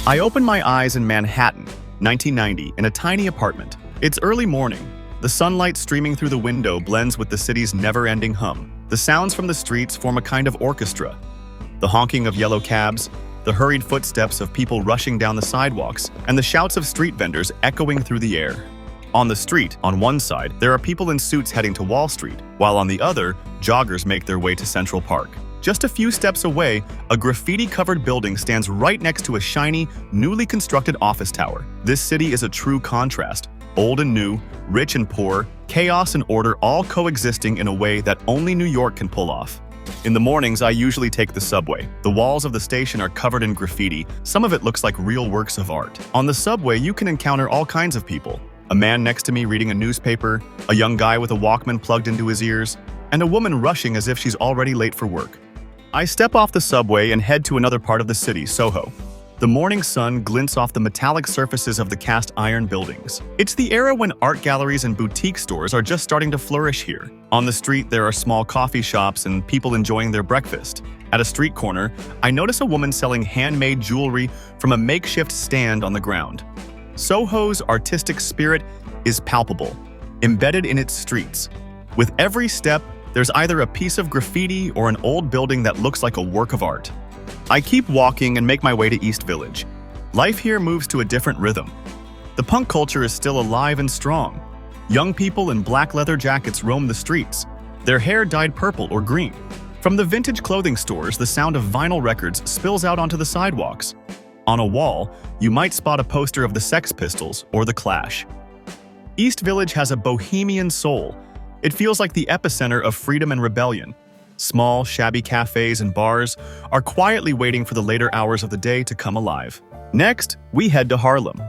I open my eyes in Manhattan, 1990, in a tiny apartment. It's early morning. The sunlight streaming through the window blends with the city's never-ending hum. The sounds from the streets form a kind of orchestra. The honking of yellow cabs, the hurried footsteps of people rushing down the sidewalks, and the shouts of street vendors echoing through the air. On the street, on one side, there are people in suits heading to Wall Street, while on the other, joggers make their way to Central Park. Just a few steps away, a graffiti-covered building stands right next to a shiny, newly constructed office tower. This city is a true contrast. Old and new, rich and poor, chaos and order all coexisting in a way that only New York can pull off. In the mornings, I usually take the subway. The walls of the station are covered in graffiti. Some of it looks like real works of art. On the subway, you can encounter all kinds of people. A man next to me reading a newspaper, a young guy with a Walkman plugged into his ears, and a woman rushing as if she's already late for work. I step off the subway and head to another part of the city, Soho. The morning sun glints off the metallic surfaces of the cast iron buildings. It's the era when art galleries and boutique stores are just starting to flourish here. On the street, there are small coffee shops and people enjoying their breakfast. At a street corner, I notice a woman selling handmade jewelry from a makeshift stand on the ground. Soho's artistic spirit is palpable, embedded in its streets. With every step, there's either a piece of graffiti or an old building that looks like a work of art. I keep walking and make my way to East Village. Life here moves to a different rhythm. The punk culture is still alive and strong. Young people in black leather jackets roam the streets, their hair dyed purple or green. From the vintage clothing stores, the sound of vinyl records spills out onto the sidewalks. On a wall, you might spot a poster of the Sex Pistols or The Clash. East Village has a bohemian soul. It feels like the epicenter of freedom and rebellion. Small, shabby cafes and bars are quietly waiting for the later hours of the day to come alive. Next, we head to Harlem.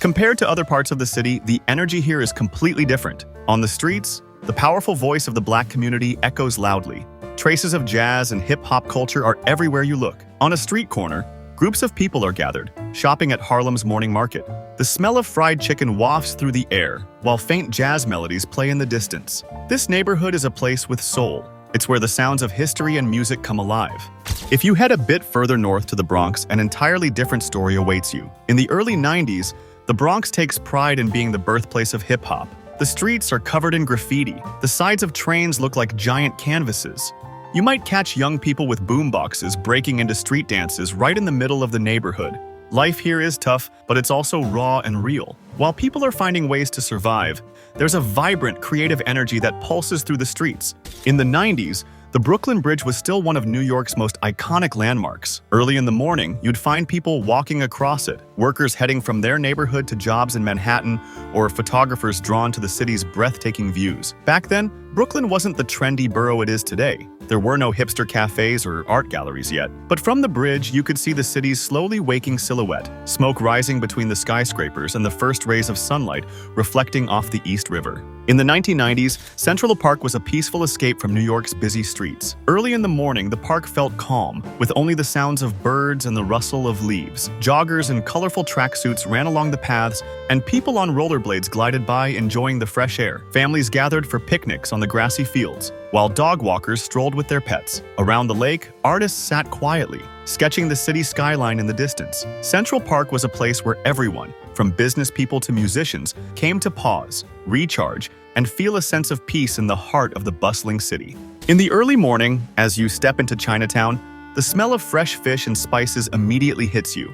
Compared to other parts of the city, the energy here is completely different. On the streets, the powerful voice of the black community echoes loudly. Traces of jazz and hip-hop culture are everywhere you look. On a street corner, groups of people are gathered, shopping at Harlem's morning market. The smell of fried chicken wafts through the air, while faint jazz melodies play in the distance. This neighborhood is a place with soul. It's where the sounds of history and music come alive. If you head a bit further north to the Bronx, an entirely different story awaits you. In the early 90s, the Bronx takes pride in being the birthplace of hip-hop. The streets are covered in graffiti. The sides of trains look like giant canvases. You might catch young people with boomboxes breaking into street dances right in the middle of the neighborhood. Life here is tough, but it's also raw and real. While people are finding ways to survive, there's a vibrant, creative energy that pulses through the streets. In the 90s, the Brooklyn Bridge was still one of New York's most iconic landmarks. Early in the morning, you'd find people walking across it, workers heading from their neighborhood to jobs in Manhattan, or photographers drawn to the city's breathtaking views. Back then, Brooklyn wasn't the trendy borough it is today. There were no hipster cafes or art galleries yet. But from the bridge, you could see the city's slowly waking silhouette, smoke rising between the skyscrapers and the first rays of sunlight reflecting off the East River. In the 1990s, Central Park was a peaceful escape from New York's busy streets. Early in the morning, the park felt calm, with only the sounds of birds and the rustle of leaves. Joggers in colorful tracksuits ran along the paths, and people on rollerblades glided by enjoying the fresh air. Families gathered for picnics on the grassy fields, while dog walkers strolled with their pets. Around the lake, artists sat quietly, sketching the city skyline in the distance. Central Park was a place where everyone, from business people to musicians, came to pause, recharge, and feel a sense of peace in the heart of the bustling city. In the early morning, as you step into Chinatown, the smell of fresh fish and spices immediately hits you.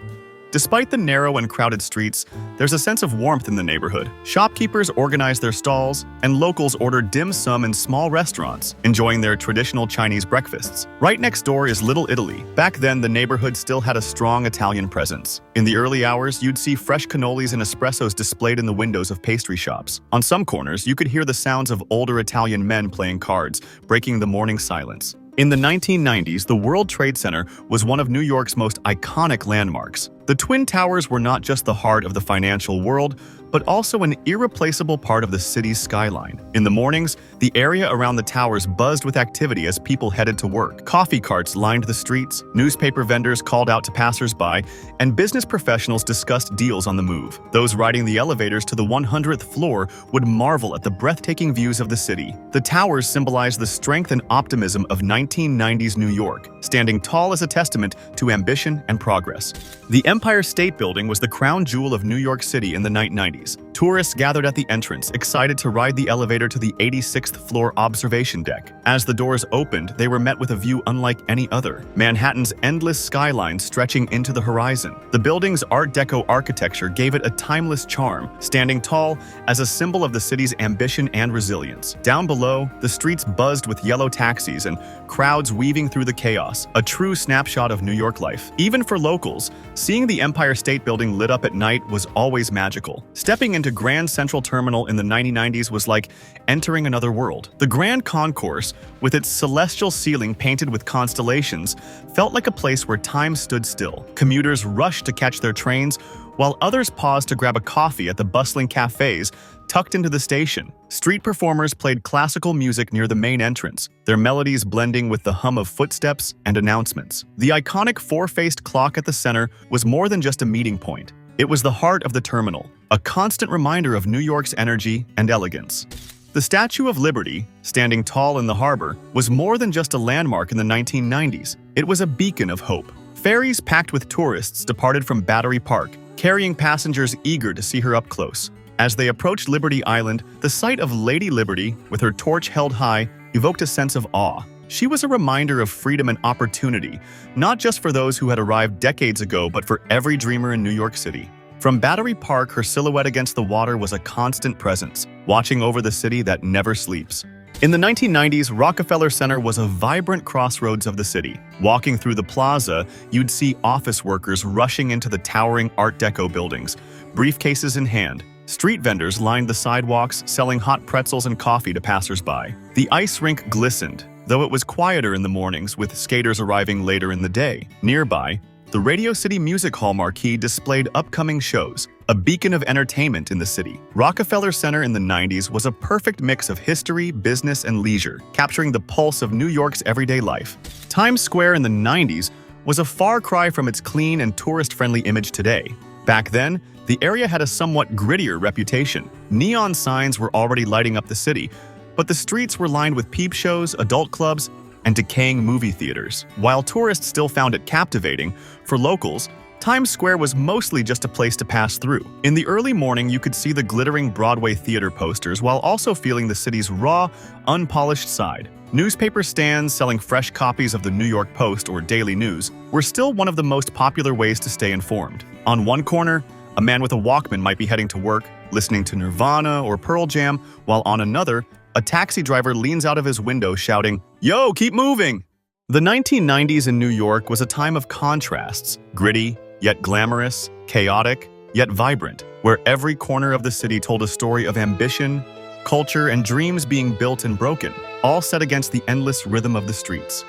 Despite the narrow and crowded streets, there's a sense of warmth in the neighborhood. Shopkeepers organize their stalls, and locals order dim sum in small restaurants, enjoying their traditional Chinese breakfasts. Right next door is Little Italy. Back then, the neighborhood still had a strong Italian presence. In the early hours, you'd see fresh cannolis and espressos displayed in the windows of pastry shops. On some corners, you could hear the sounds of older Italian men playing cards, breaking the morning silence. In the 1990s, the World Trade Center was one of New York's most iconic landmarks. The Twin Towers were not just the heart of the financial world, but also an irreplaceable part of the city's skyline. In the mornings, the area around the towers buzzed with activity as people headed to work. Coffee carts lined the streets, newspaper vendors called out to passersby, and business professionals discussed deals on the move. Those riding the elevators to the 100th floor would marvel at the breathtaking views of the city. The towers symbolize the strength and optimism of 1990s New York, standing tall as a testament to ambition and progress. The Empire State Building was the crown jewel of New York City in the 1990s. Tourists gathered at the entrance, excited to ride the elevator to the 86th floor observation deck. As the doors opened, they were met with a view unlike any other. Manhattan's endless skyline stretching into the horizon. The building's Art Deco architecture gave it a timeless charm, standing tall as a symbol of the city's ambition and resilience. Down below, the streets buzzed with yellow taxis and crowds weaving through the chaos, a true snapshot of New York life. Even for locals, seeing the Empire State Building lit up at night was always magical. Stepping into Grand Central Terminal in the 1990s was like entering another world. The Grand Concourse, with its celestial ceiling painted with constellations, felt like a place where time stood still. Commuters rushed to catch their trains, while others paused to grab a coffee at the bustling cafes tucked into the station. Street performers played classical music near the main entrance, their melodies blending with the hum of footsteps and announcements. The iconic four-faced clock at the center was more than just a meeting point. It was the heart of the terminal, a constant reminder of New York's energy and elegance. The Statue of Liberty, standing tall in the harbor, was more than just a landmark in the 1990s. It was a beacon of hope. Ferries packed with tourists departed from Battery Park, carrying passengers eager to see her up close. As they approached Liberty Island, the sight of Lady Liberty, with her torch held high, evoked a sense of awe. She was a reminder of freedom and opportunity, not just for those who had arrived decades ago, but for every dreamer in New York City. From Battery Park, her silhouette against the water was a constant presence, watching over the city that never sleeps. In the 1990s, Rockefeller Center was a vibrant crossroads of the city. Walking through the plaza, you'd see office workers rushing into the towering Art Deco buildings, briefcases in hand. Street vendors lined the sidewalks, selling hot pretzels and coffee to passersby. The ice rink glistened, though it was quieter in the mornings, with skaters arriving later in the day. Nearby, the Radio City Music Hall marquee displayed upcoming shows, a beacon of entertainment in the city. Rockefeller Center in the 90s was a perfect mix of history, business, and leisure, capturing the pulse of New York's everyday life. Times Square in the 90s was a far cry from its clean and tourist-friendly image today. Back then, the area had a somewhat grittier reputation. Neon signs were already lighting up the city, but the streets were lined with peep shows, adult clubs, and decaying movie theaters. While tourists still found it captivating, for locals, Times Square was mostly just a place to pass through. In the early morning, you could see the glittering Broadway theater posters while also feeling the city's raw, unpolished side. Newspaper stands selling fresh copies of the New York Post or Daily News were still one of the most popular ways to stay informed. On one corner, a man with a Walkman might be heading to work, listening to Nirvana or Pearl Jam, while on another, a taxi driver leans out of his window shouting, "Yo, keep moving!" The 1990s in New York was a time of contrasts, gritty, yet glamorous, chaotic, yet vibrant, where every corner of the city told a story of ambition, culture, and dreams being built and broken, all set against the endless rhythm of the streets.